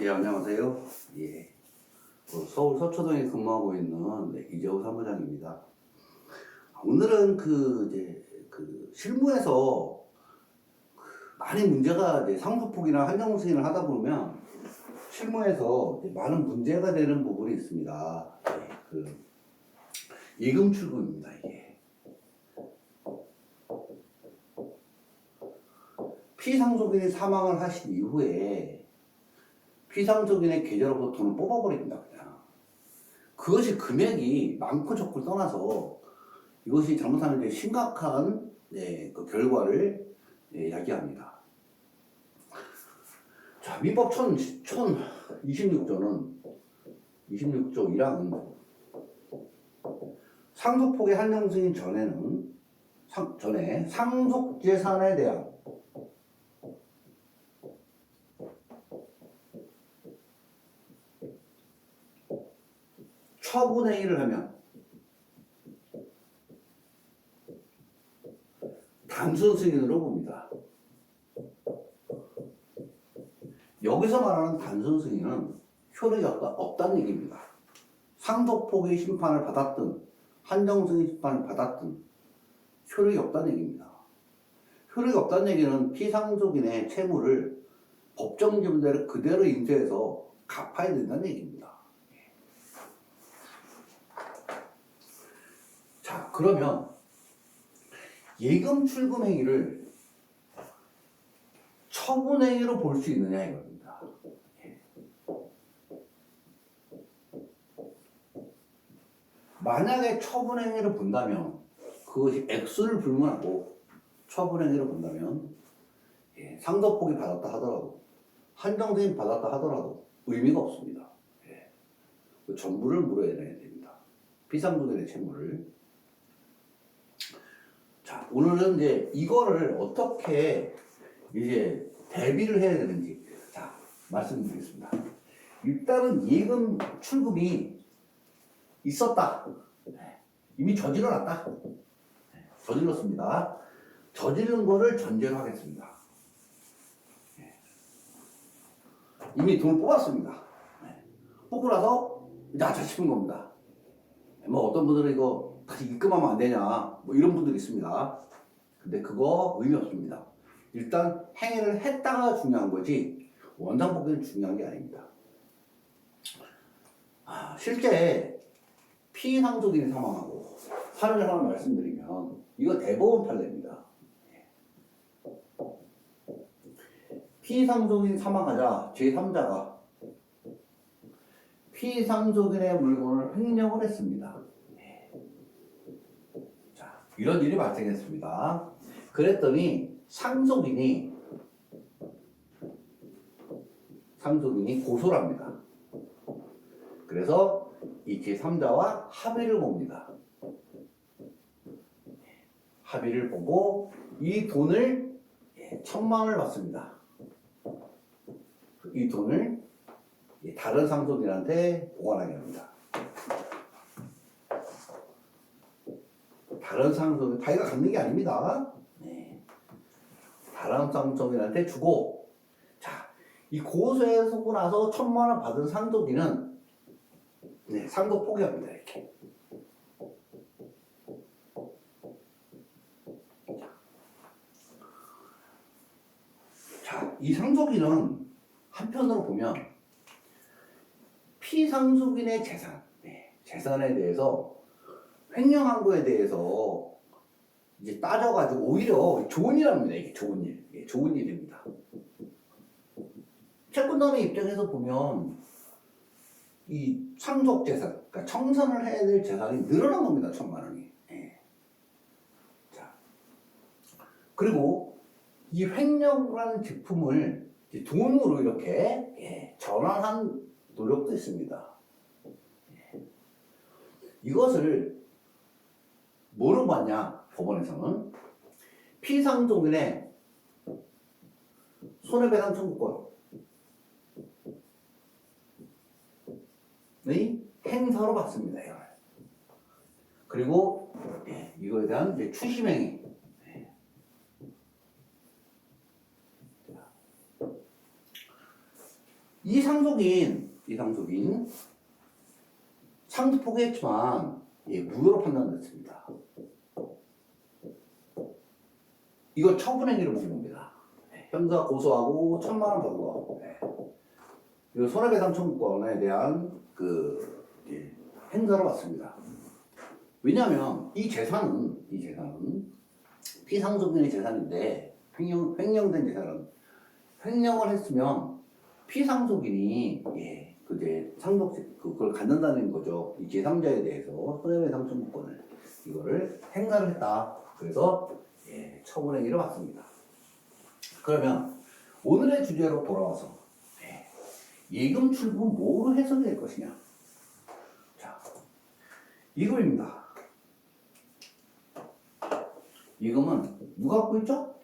예, 안녕하세요. 예. 서울 서초동에 근무하고 있는 이재호 사무장입니다. 오늘은 실무에서 많이 문제가 상수폭이나 한정승인을 하다 보면 실무에서 많은 문제가 되는 부분이 있습니다. 예금 출금입니다, 이게. 피상속인이 사망을 하신 이후에 피상속인의 계좌로부터 돈을 뽑아버립니다, 그냥. 그것이 금액이 많고 적고를 떠나서 이것이 잘못하면 심각한 그 결과를 야기합니다. 자, 민법 1026조는 26조 1항은 상속폭의 한정승인 전에 상속재산에 대한 처분행위를 하면 단순 승인으로 봅니다. 여기서 말하는 단순 승인은 효력이 없다는 얘기입니다. 상속폭의 심판을 받았든 한정승인 심판을 받았든 효력이 없다는 얘기입니다. 효력이 없다는 얘기는 피상속인의 채무를 법정 지분대로 그대로 인쇄해서 갚아야 된다는 얘기입니다. 자, 그러면 예금 출금 행위를 처분 행위로 볼 수 있느냐 이겁니다. 만약에 처분 행위를 본다면 그것이 액수를 불문하고 처분 행위를 본다면 상속폭이 받았다 하더라도 한정승인 받았다 하더라도 의미가 없습니다. 전부를 물어야 됩니다. 피상속인의 채무를. 자, 오늘은 이거를 어떻게 대비를 해야 되는지 말씀드리겠습니다. 일단은 예금 출금이 있었다. 이미 저질러놨다. 저질렀습니다. 저지른 거를 전제로 하겠습니다. 이미 돈을 뽑았습니다. 뽑고 나서 나자 싶은 겁니다. 어떤 분들은 이거 다시 입금하면 안 되냐, 이런 분들이 있습니다. 근데 그거 의미 없습니다. 일단 행위를 했다가 중요한 거지 원상복귀는 중요한 게 아닙니다. 실제 피상속인이 사망하고 판례를 하나 말씀드리면 이거 대법원 판례입니다. 피상속인이 사망하자 제3자가 피상속인의 물건을 횡령을 했습니다. 자, 이런 일이 발생했습니다. 그랬더니 상속인이 고소를 합니다. 그래서 이 제3자와 합의를 봅니다. 합의를 보고 이 돈을 1,000만 원을 받습니다. 이 돈을 다른 상속인한테 보관하게 합니다. 다른 상속인, 자기가 갖는 게 아닙니다. 다른 상속인한테 주고, 자, 이 고소에 속고 나서 1,000만 원 받은 상속인은 상속 포기합니다. 이렇게. 자, 이 상속인은 한편으로 보면 피상속인의 재산에 대해서 횡령한 거에 대해서 따져가지고 오히려 좋은 일합니다. 이게 좋은 일. 좋은 일입니다. 채권단의 입장에서 보면 이 상속 재산, 그러니까 청산을 해야 될 재산이 늘어난 겁니다. 1,000만 원이. 자, 그리고 이 횡령이라는 제품을 돈으로 이렇게 전환한 노력도 있습니다. 이것을 뭐로 봤냐? 법원에서는 피상속인의 손해배상 청구권의 행사로 봤습니다. 그리고 이거에 대한 추심행위, 이 상속인 상도 포기했지만 무효로 판단됐습니다. 이거 처분행위를 본 겁니다. 형사 고소하고 1,000만 원 받은 거. 이거 손해배상 청구권에 대한 행사를 받습니다. 왜냐하면 이 재산은 피상속인의 재산인데 횡령된 재산은 횡령을 했으면 피상속인이 그게 그걸 갖는다는 거죠. 이 제3자에 대해서 손해배상 청구권을 이거를 행사를 했다. 그래서 처분행위를 받습니다. 그러면 오늘의 주제로 돌아와서 예금 출금 뭐로 해석될 것이냐? 자, 예금입니다. 예금은 누가 갖고 있죠?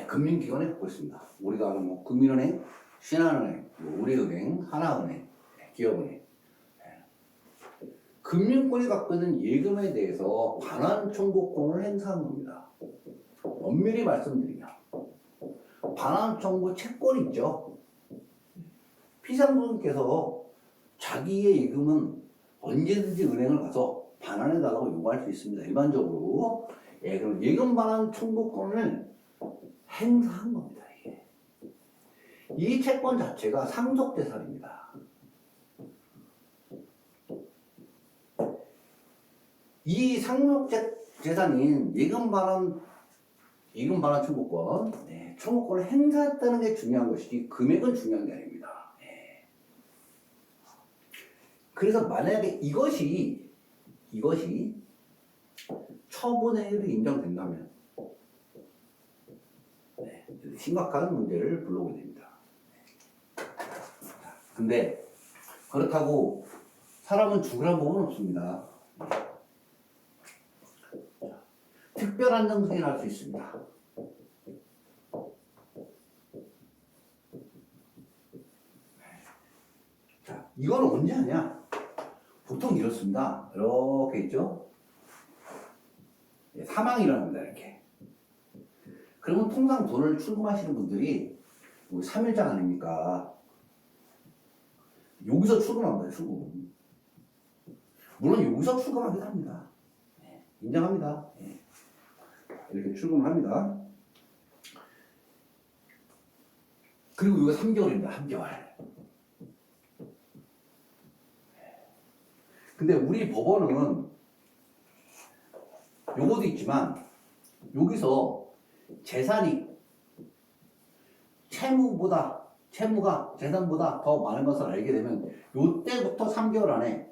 금융기관이 갖고 있습니다. 우리가 아는 뭐 국민은행, 신한은행, 우리은행, 하나은행, 기업은행. 금융권이 갖고 있는 예금에 대해서 반환 청구권을 행사한 겁니다. 엄밀히 말씀드리면 반환 청구 채권이 있죠. 피상속인께서 자기의 예금은 언제든지 은행을 가서 반환해달라고 요구할 수 있습니다. 일반적으로 그럼 예금 반환 청구권을 행사한 겁니다. 이 채권 자체가 상속재산입니다. 이 상속재산인 예금 반환 청구권, 청구권을 행사했다는 게 중요한 것이지 금액은 중요한 게 아닙니다. 그래서 만약에 이것이 처분행위로 인정된다면 심각한 문제를 불러오게 됩니다. 근데 그렇다고 사람은 죽으란 법은 없습니다. 특별한 정승이 날 수 있습니다. 자, 이건 언제 하냐? 보통 이렇습니다. 이렇게 있죠? 사망이 일어납니다. 이렇게. 그러면 통상 돈을 출금하시는 분들이 3일장 아닙니까? 여기서 출금합니다. 출금. 물론 여기서 출금하기도 합니다. 인정합니다. 이렇게 출금을 합니다. 그리고 이거 3개월입니다. 3개월. 근데 우리 법원은 요것도 있지만 여기서 재산이 채무가 재산보다 더 많은 것을 알게 되면 요때부터 3개월 안에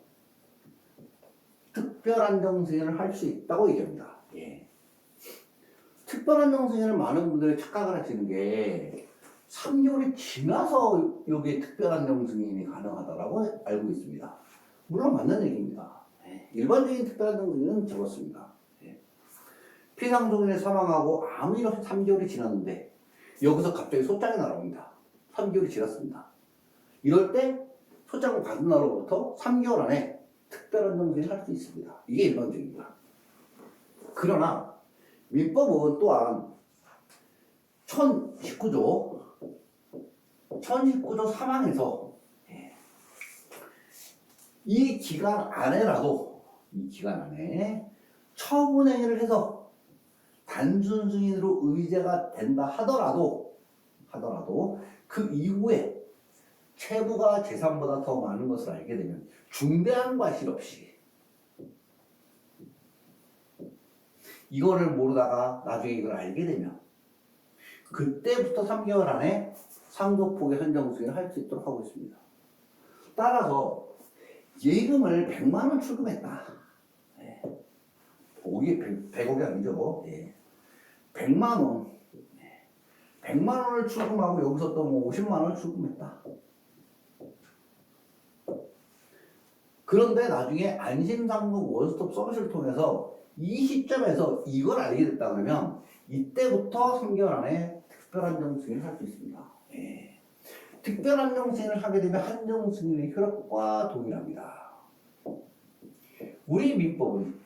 특별안정승인을 할 수 있다고 얘기합니다. 특별안정승인을 많은 분들이 착각을 하시는 게 3개월이 지나서 여기에 특별안정승인이 가능하다고 알고 있습니다. 물론 맞는 얘기입니다. 일반적인 특별안정승인은 적었습니다. 피상속인이 사망하고 아무 일 없이 3개월이 지났는데 여기서 갑자기 소장이 날아옵니다. 3개월이 지났습니다. 이럴 때 소장을 받은 날로부터 3개월 안에 특별안정승인을 할 수 있습니다. 이게 일반적입니다. 그러나 민법은 또한 1019조 사망에서 이 기간 안에 처분행위를 해서 단순 승인으로 의제가 된다 하더라도 그 이후에 채무가 재산보다 더 많은 것을 알게 되면 중대한 과실 없이 이거를 모르다가 나중에 이걸 알게 되면 그때부터 3개월 안에 상속포기 한정승인을 할 수 있도록 하고 있습니다. 따라서 예금을 100만 원 출금했다. 100억이 아니죠. 100만 원. 100만 원을 출금하고 여기서 또 50만 원을 출금했다. 그런데 나중에 안심상속 원스톱 서비스를 통해서 이 시점에서 이걸 알게 됐다 그러면 이때부터 3개월 안에 특별안정승인을 할 수 있습니다. 특별안정승인을 하게 되면 한정승인의 효력과 동일합니다. 우리 민법은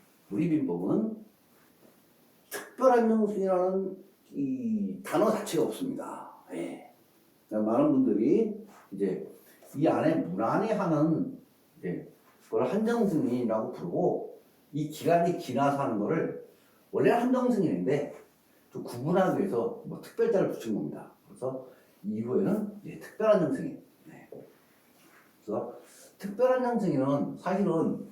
특별안정승인이라는 이 단어 자체가 없습니다. 많은 분들이 이제 이 안에 무난히 하는 이제 그걸 한정승인이라고 부르고 이 기간이 지나서 하는 거를 원래는 한정승인인데 좀 구분하기 위해서 뭐 특별자를 붙인 겁니다. 그래서 이후에는 이제 특별한정승인. 네. 그래서 특별한정승인은 사실은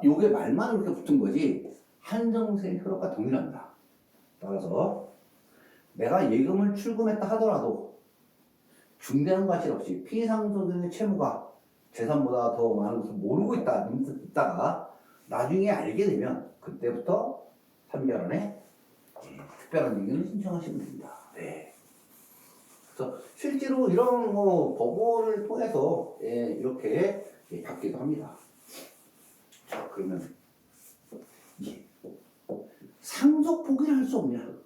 요게 말만 이렇게 붙은 거지 한정승인 효력과 동일합니다. 따라서 내가 예금을 출금했다 하더라도 중대한 과실 없이 피상속인의 채무가 재산보다 더 많은 것을 모르고 있다가 나중에 알게 되면 그때부터 3개월 안에 특별한 얘기를 신청하시면 됩니다. 네. 그래서 실제로 이런 법원을 통해서 이렇게 받기도 합니다. 자, 그러면 상속 포기를 할 수 없냐?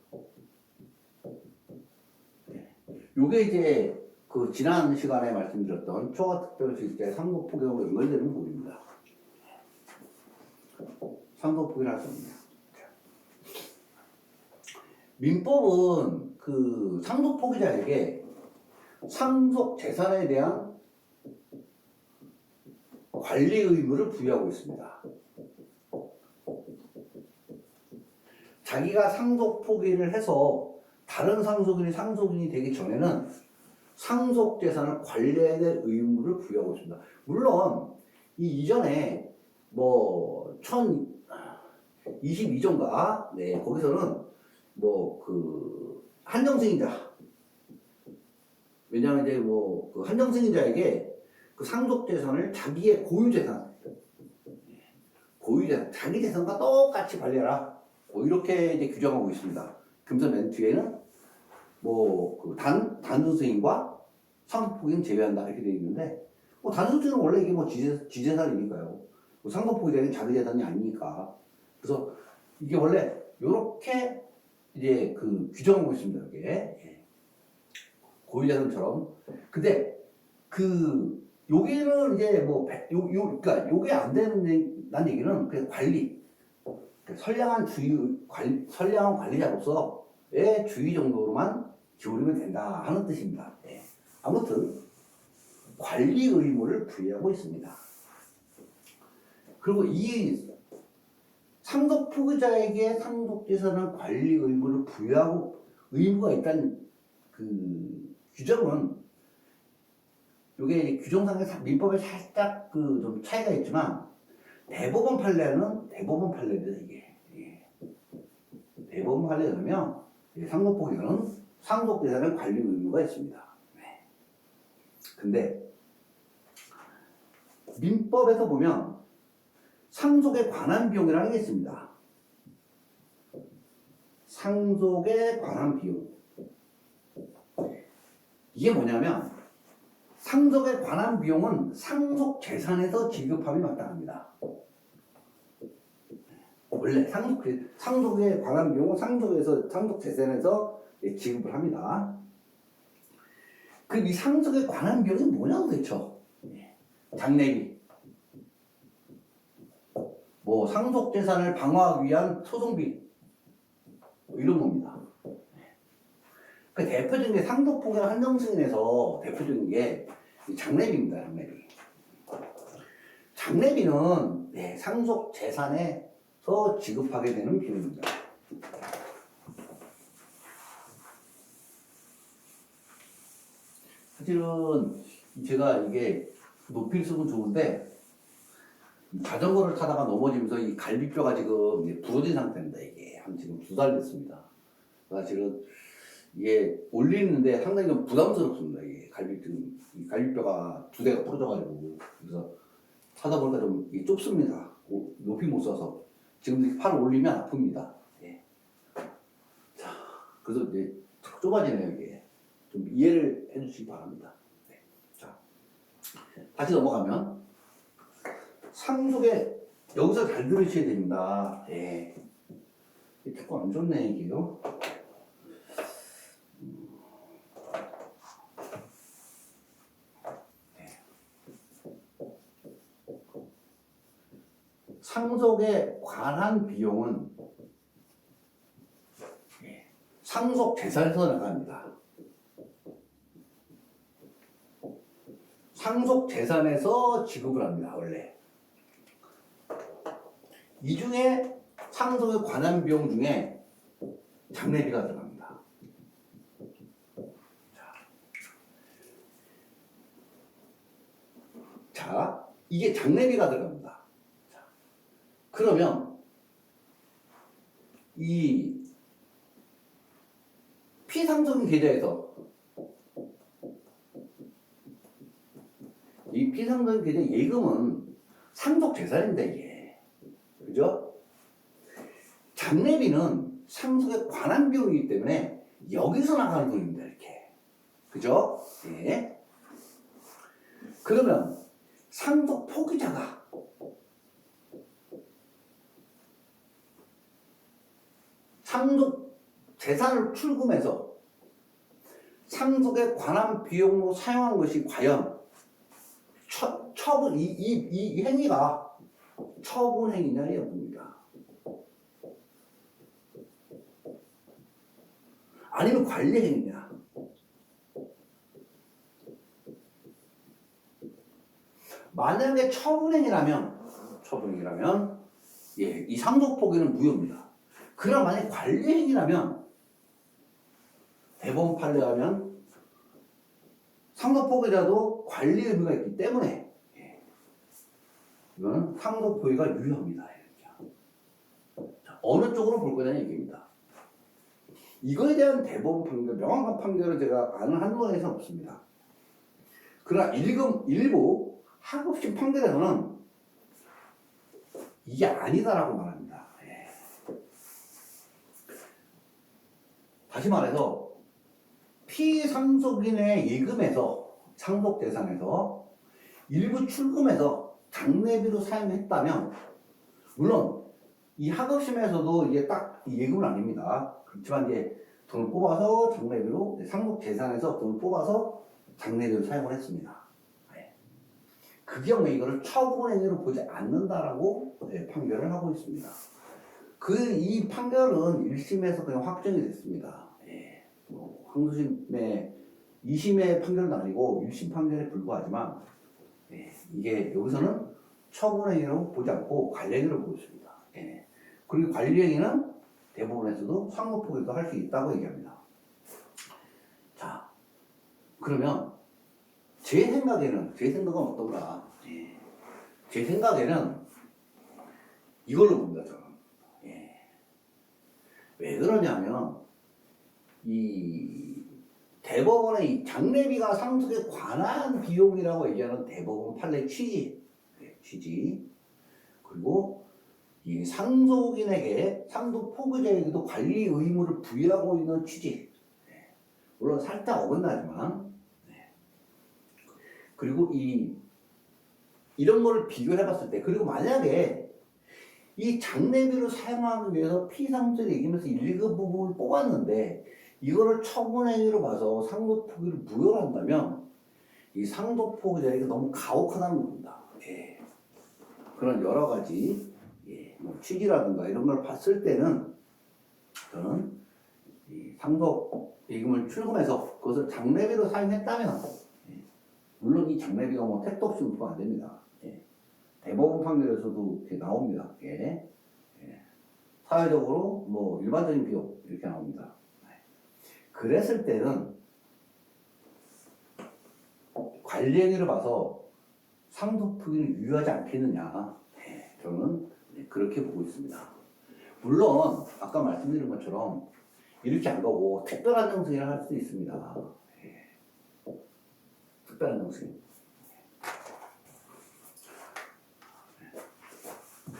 요게 이제 그 지난 시간에 말씀드렸던 초과특별수익자의 상속 포기하고 연결되는 부분입니다. 상속 포기를 할 수 없냐? 민법은 그 상속 포기자에게 상속 재산에 대한 관리 의무를 부여하고 있습니다. 자기가 상속 포기를 해서 다른 상속인이 되기 전에는 상속 재산을 관리해야 될 의무를 부여하고 있습니다. 물론 이 이전에 뭐 1022조인가 거기서는 뭐 그 한정승인자, 왜냐하면 이제 뭐 그 한정승인자에게 그 상속 재산을 자기의 고유재산, 자기 재산과 똑같이 관리해라. 뭐 이렇게 이제 규정하고 있습니다. 그러면서 맨 뒤에는 뭐 그 단순승인과 상속포기는 제외한다 이렇게 되어 있는데, 뭐 단순승인은 원래 이게 뭐 지재산이니까요. 뭐 상속포기자는 자기 재산이 아니니까. 그래서 이게 원래 이렇게 이제 그 규정하고 있습니다. 이게 고유재산처럼. 근데 그 여기는 이제 뭐 그러니까 요게 안 되는 난 얘기는 그냥 관리. 선량한 관리자로서의 주의 정도로만 기울이면 된다 하는 뜻입니다. 아무튼 관리 의무를 부여하고 있습니다. 그리고 이 상속 포기자에게 상속재산을 관리 의무를 부여하고 의무가 있다는 그 규정은, 이게 규정상의 민법에 살짝 그 좀 차이가 있지만 대법원 판례입니다. 이게 대법원 판례에 의하면 상속 포기자는 상속재산을 관리 의무가 있습니다. 근데 민법에서 보면 상속에 관한 비용이라는 게 있습니다. 상속에 관한 비용. 이게 뭐냐면 상속에 관한 비용은 상속 재산에서 지급함이 마땅합니다. 원래 상속에 관한 비용은 상속 재산에서 지급을 합니다. 그럼 이 상속에 관한 비용이 뭐냐고 대쳐. 장례비, 뭐 상속 재산을 방어하기 위한 소송비, 뭐 이런 겁니다. 그 대표적인 게 상속 포기나 한정승인에서 대표적인 게 장례비입니다. 장례비는 상속 재산에서 지급하게 되는 비용입니다. 사실은 제가 이게 높이를 쓰면 좋은데 자전거를 타다가 넘어지면서 이 갈비뼈가 지금 부러진 상태입니다. 이게 한 지금 2달 됐습니다. 사실은 이게 올리는데 상당히 좀 부담스럽습니다. 이게 갈비뼈가 2대가 부러져가지고. 그래서 타다 보니까 좀 좁습니다. 높이 못 써서 지금 팔 올리면 아픕니다. 자, 그래서 이제 좁아지네요. 이게 좀 이해를 해주시기 바랍니다. 자, 다시 넘어가면 상속에 여기서 잘 들으셔야 됩니다. 자꾸 안 좋네 이게요. 상속에 관한 비용은 상속 재산에서 나갑니다. 상속 재산에서 지급을 합니다. 원래 이 중에 상속에 관한 비용 중에 장례비가 들어갑니다. 자, 이게 장례비가 들어갑니다. 자, 그러면 이 피상속인 계좌에서 이 피상속인 계좌 예금은 상속 재산인데 이게 그죠? 장례비는 상속에 관한 비용이기 때문에 여기서 나가는 돈입니다. 이렇게 그죠? 예. 그러면 상속 포기자가 상속 재산을 출금해서 상속에 관한 비용으로 사용한 것이 과연 처분 이 행위가 처분 행위냐 여부입니다. 아니면 관리 행위냐? 만약에 처분 행위라면 예, 이 상속 포기는 무효입니다. 그러나 만약 관리 행위라면 대법원 판례하면 상속 포기자도 관리 의무가 있기 때문에 예, 이거는 상속 포기가 유효합니다. 이렇게. 자, 어느 쪽으로 볼 거냐는 얘기입니다. 이거에 대한 대법원 판결, 명확한 판결은 제가 아는 한도에서는 없습니다. 그러나 일부 하급심 판결에서는 이게 아니다라고 말합니다. 예. 다시 말해서 피상속인의 예금에서 상속재산에서 일부 출금해서 장례비로 사용했다면 물론 이 하급심에서도 이게 딱 예금은 아닙니다. 그렇지만 이제 돈을 뽑아서 장례비로 상속재산에서 돈을 뽑아서 장례비로 사용을 했습니다. 네. 그 경우에 이거를 처분행위로 보지 않는다라고 판결을 하고 있습니다. 이 판결은 1심에서 그냥 확정이 됐습니다. 예. 항소심의 2심의 판결은 아니고 1심 판결에 불과하지만 예. 이게 여기서는 처분행위로 보지 않고 관리행위로 보고 있습니다. 예. 그리고 관리행위는 대법원에서도 상속포기도 할 수 있다고 얘기합니다. 자, 그러면 제 생각은 어떤가? 예. 제 생각에는 이걸로 봅니다, 저는. 예. 왜 그러냐면 이 대법원의 이 장례비가 상속에 관한 비용이라고 얘기하는 대법원 판례 취지, 그리고 이 상속인에게 상속 포기자에게도 관리 의무를 부여하고 있는 취지. 네. 물론 살짝 어긋나지만, 네. 그리고 이런 거를 비교해 봤을 때, 그리고 만약에 이 장례비를 사용하기 위해서 피상속을 얘기하면서 1급 부분을 뽑았는데, 이거를 처분행위로 봐서 상속 포기를 무효한다면, 이 상속 포기자에게 너무 가혹하다는 겁니다. 예. 그런 여러 가지 뭐 취지라든가 이런 걸 봤을 때는 저는 이 상속 예금을 출금해서 그것을 장례비로 사용했다면 물론 이 장례비가 뭐 택도 없이 운수가 안 됩니다. 대법원 판결에서도 이렇게 나옵니다. 사회적으로 뭐 일반적인 비용 이렇게 나옵니다. 그랬을 때는 관리행위를 봐서 상속 포기는 유효하지 않겠느냐. 저는 그렇게 보고 있습니다. 물론 아까 말씀드린 것처럼 이렇게 안 가고 특별한 정승이라 할 수도 있습니다. 특별한 정승.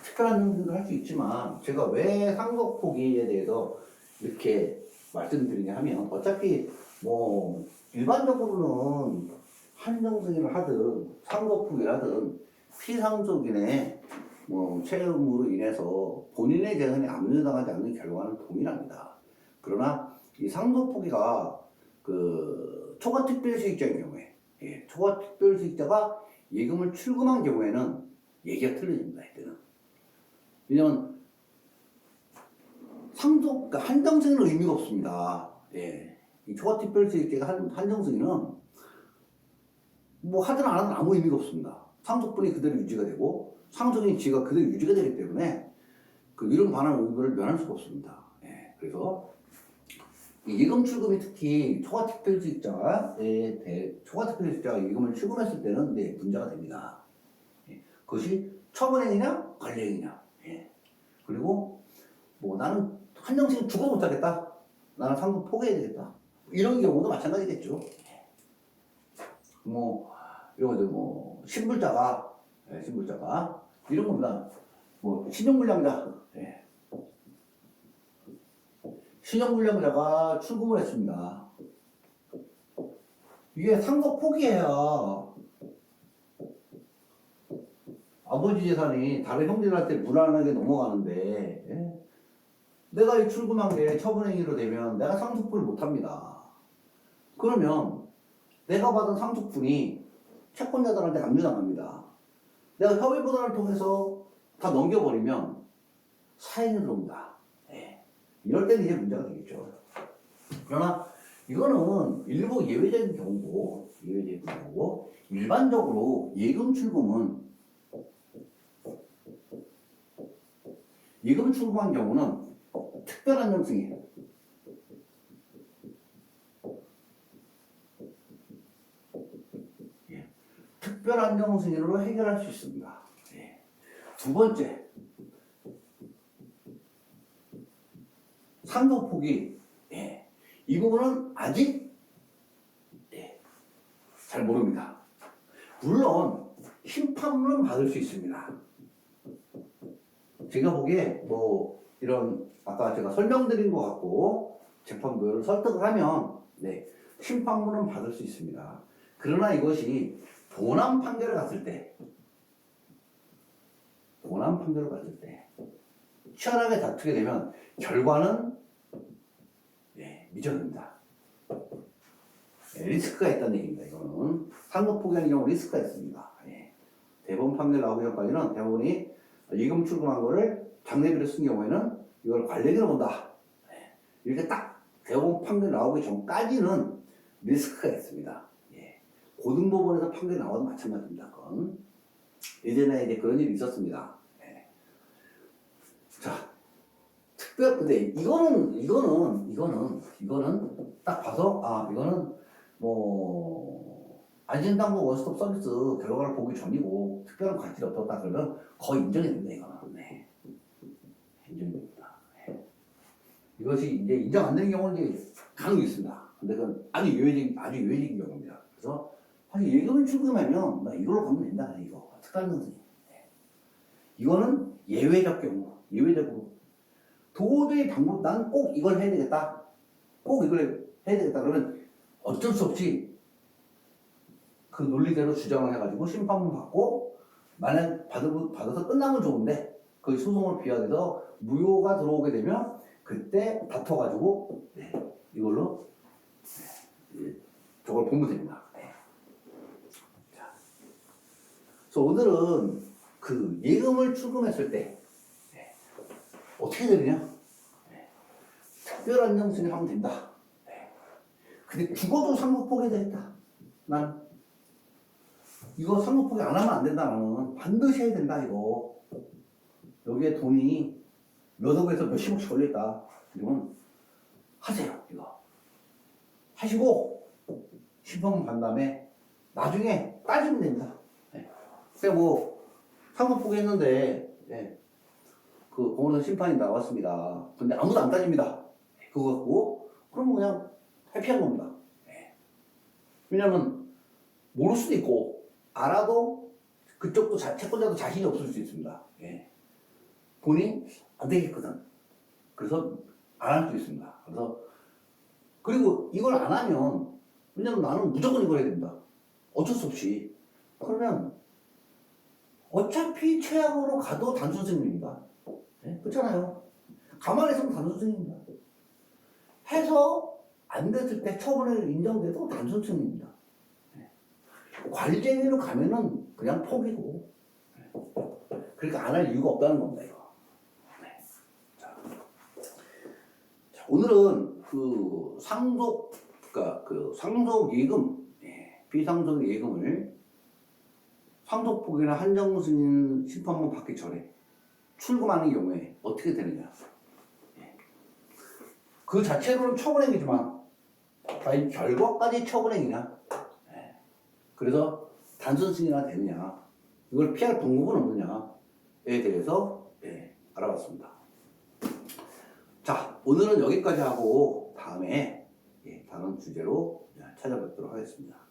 특별한 정승도 할 수 있지만 제가 왜 상속 포기에 대해서 이렇게 말씀드리냐 하면 어차피 뭐 일반적으로는 한정승인을 하든 상속 포기를 하든 피상속인의 뭐 채무로 인해서 본인의 재산이 압류당하지 않는 결과는 동일합니다. 그러나 이 상속 포기가 그 초과특별수익자인 경우에 초과특별수익자가 예금을 출금한 경우에는 얘기가 틀려집니다. 이때는 왜냐면 상속 그러니까 한정승인은 의미가 없습니다. 이 초과특별수익자가 한정승인은 뭐 하든 안 하든 아무 의미가 없습니다. 상속분이 그대로 유지가 되고 상속인 지위가 그대로 유지가 되기 때문에 그 이런 반환 의무를 면할 수가 없습니다. 예, 그래서 이 예금 출금이 특히 초과특별수익자가 예금을 출금했을 때는 네, 문제가 됩니다. 예, 그것이 처분행위냐 관리행위냐. 예, 그리고 뭐 나는 한정식은 죽어도 못하겠다. 나는 상속 포기해야 되겠다. 이런 경우도 마찬가지겠죠. 뭐 이런 거죠. 뭐 신불자가 이런 겁니다. 뭐 신용불량자, 신용불량자가 출금을 했습니다. 이게 상속 포기해야 아버지 재산이 다른 형제들한테 무난하게 넘어가는데, 내가 이 출금한 게 처분행위로 되면 내가 상속분을 못합니다. 그러면 내가 받은 상속분이 채권자들한테 압류당합니다. 내가 협의보단을 통해서 다 넘겨버리면 사행이 들어옵니다. 이럴 때는 이제 문제가 되겠죠. 그러나 이거는 일부 예외적인 경우고, 일반적으로 예금 출금한 경우는 특별한 정승이에요. 특별한 정승으로 해결할 수 있습니다. 두 번째, 상속 포기. 이 부분은 아직 잘 모릅니다. 물론 심판문은 받을 수 있습니다. 제가 보기에 뭐 이런 아까 제가 설명드린 것 같고 재판부를 설득을 하면 심판문은 받을 수 있습니다. 그러나 이것이 본안 판결을 갔을 때 치열하게 다투게 되면 결과는 미정입니다. 리스크가 있다는 얘기입니다. 이거는 상속 포기하는 경우 리스크가 있습니다. 대법원 판결 나오기 전까지는 대법원이 예금 출금한 거를 장례비로 쓴 경우에는 이걸 관리비로 본다. 이렇게 딱 대법원 판결 나오기 전까지는 리스크가 있습니다. 고등법원에서 판결이 나와도 마찬가지입니다. 그건 예전에 이제 그런 일이 있었습니다. 자, 근데 이거는 딱 봐서 이거는 뭐 안전당국 원스톱 서비스 결과를 보기 전이고 특별한 가치가 없었다 그러면 거의 인정이 됩니다. 이거는 인정이 됩니다. 이것이 이제 인정 안 되는 경우는 이제 간혹 있습니다. 근데 그건 아주 예외적인 경우입니다. 그래서 사실 예금을 출금하면 나 이걸로 가면 된다. 이거 특별한 정승. 이거는 예외적으로 도저히 난 꼭 이걸 해야 되겠다. 그러면 어쩔 수 없이 그 논리대로 주장을 해가지고 심판문 받고 만약 받아서 끝나면 좋은데 그 소송을 비하해서 무효가 들어오게 되면 그때 다퉈가지고 이걸로 저걸 보면 됩니다. 그래서 오늘은 그 예금을 출금했을 때 어떻게 되느냐? 특별한 정승을 하면 된다. 근데 죽어도 상속 포기해야 되겠다. 난 이거 상속 포기 안 하면 안 된다. 나는 반드시 해야 된다. 이거 여기에 돈이 몇 억에서 몇십억씩 걸렸다. 그러면 하세요. 이거 하시고 심판문 간 다음에 나중에 따지면 됩니다. 그래서 뭐 상속 포기 했는데 그 공원에서 심판이 나왔습니다. 근데 아무도 안 따집니다. 그거 갖고 그러면 그냥 회피한 겁니다. 왜냐면 모를 수도 있고 알아도 그쪽도 채권자도 자신이 없을 수 있습니다. 본인이 안 되겠거든. 그래서 안 할 수 있습니다. 그리고 이걸 안 하면 왜냐면 나는 무조건 이걸 해야 된다. 어쩔 수 없이. 그러면 어차피 최악으로 가도 단순승입니다. 그렇잖아요. 가만히 있으면 단순승입니다. 해서 안 됐을 때 처분을 인정돼도 단순승입니다. 관리쟁이로 가면은 그냥 포기고. 그러니까 안 할 이유가 없다는 겁니다. 이거. 자, 오늘은 그 상속 예금 비상속 예금을 상속폭이나 한정승인 심판만 받기 전에 출금하는 경우에 어떻게 되느냐. 그 자체로는 처분행위지만 과연 결과까지 처분행위냐. 그래서 단순 승인이 되느냐, 이걸 피할 방법은 없느냐에 대해서 알아봤습니다. 자, 오늘은 여기까지 하고 다음에 다른 주제로 찾아뵙도록 하겠습니다.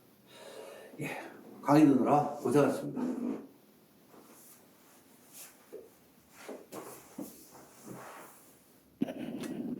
강의 듣느라 고생하셨습니다.